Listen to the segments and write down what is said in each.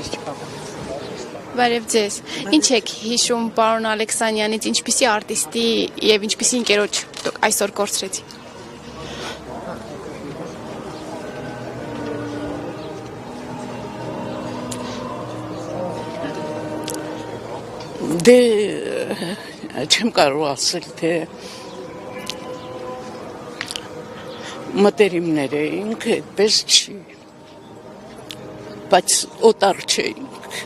ես չկապեմ։ Բարև ձեզ։ Ինչ եք հիշում պարոն Ալեքսանյանից, ինչպիսի արտիստի եւ ինչպիսի ընկերոջ դուք այսօր կորցրեցիք։ Դե չեմ կարող ասել, թե մտերիմներ էինք, այդպես չի, բայց օտար չէինք։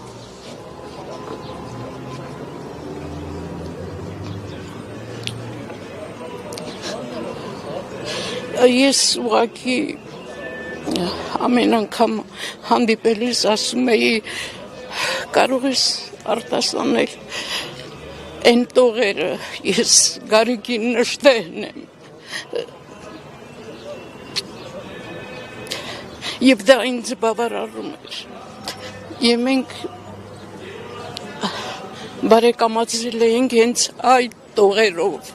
Ես ուղղակի ամեն անգամ հանդիպելիս ասում էի, կարող ես արտասանել այն տողերը, ես Գարեգին Նժդեհն եմ։ Եվ դա ինձ բավարարում էր։ Եվ մենք բարեկամացել էինք հենց այդ տողերով։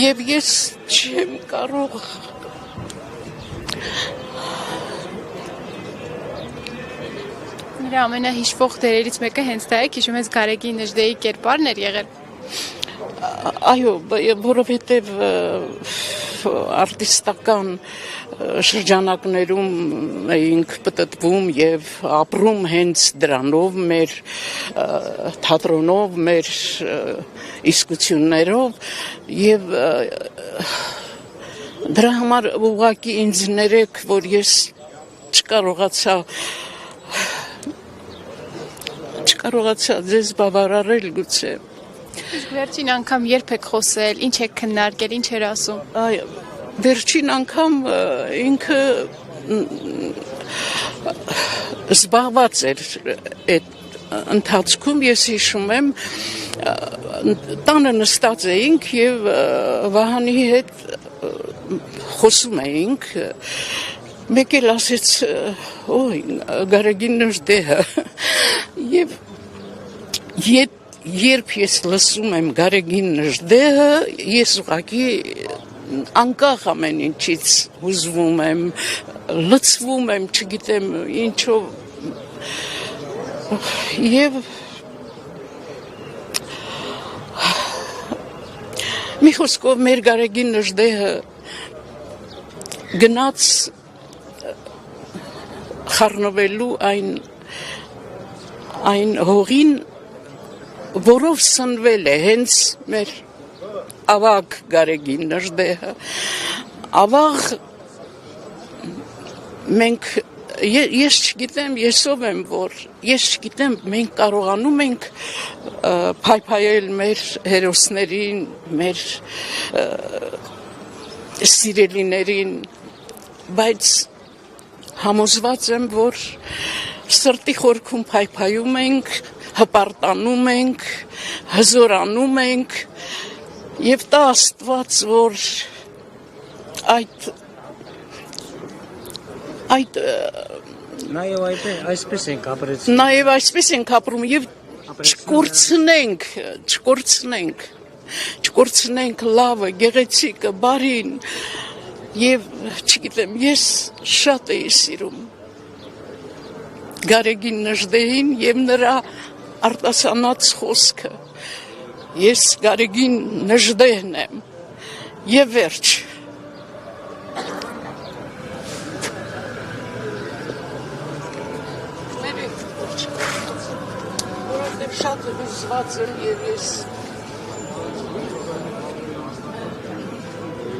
Եվ ես չեմ կարող Նրա ամենահիշվող դերերից մեկը հենց դա է, հիշում ես Գարեգին Նժդեհի կերպարն էր եղել։ Այո, որովհետև արտիստական շրջանակներում էինք պտտվում եւ ապրում հենց դրանով, մեր թատրոնով, մեր իսկություններով եւ դրա համար ուղղակի ինձ ներեք, որ ես չկարողացա ձեզ բավարարել գուցե։ Իսկ վերջին անգամ երբ եք խոսել, ինչ եք քննարկել, ինչ էր ասում։ Այո, վերջին անգամ ինքը զբաղված էր այդ ընթացքում, ես հիշում եմ, տանը նստած էինք եւ Վահանի հետ խոսում էինք, մեկ էլ ասեց, օй, Գարեգին Նժդեհը, եւ երբ ես լսում եմ Գարեգին Նժդեհը, ես ուղղակի անկախ ամեն ինչից հուզվում եմ, լցվում եմ, չգիտեմ ինչով, եւ մի խոսքով մեր Գարեգին Նժդեհը գնաց խառնվելու այն հողին, որով սնվել է հենց մեր ավագ Գարեգին Նժդեհը, ավաղ մենք, ես չգիտեմ, եսով եմ, որ ես չգիտեմ, մենք կարողանում ենք փայփայել մեր հերոսներին, մեր սիրելիներին, բայց համոզված եմ, որ սրտի խորքում փայփայում ենք, հպարտանում ենք, հզորանում ենք, եւ տա Աստված, որ Նաեւ այսպես ենք ապրել։ Նաեւ այսպես ենք ապրում եւ չկորցնենք լավը, գեղեցիկը, բարին եւ չգիտեմ, ես շատ էի սիրում Գարեգին Նժդեհին եւ նրա արտասանած խոսքը։ Ես Գարեգին Նժդեհն եմ եւ վերջ։ Որովհետև շատ հուզված եմ եւ ես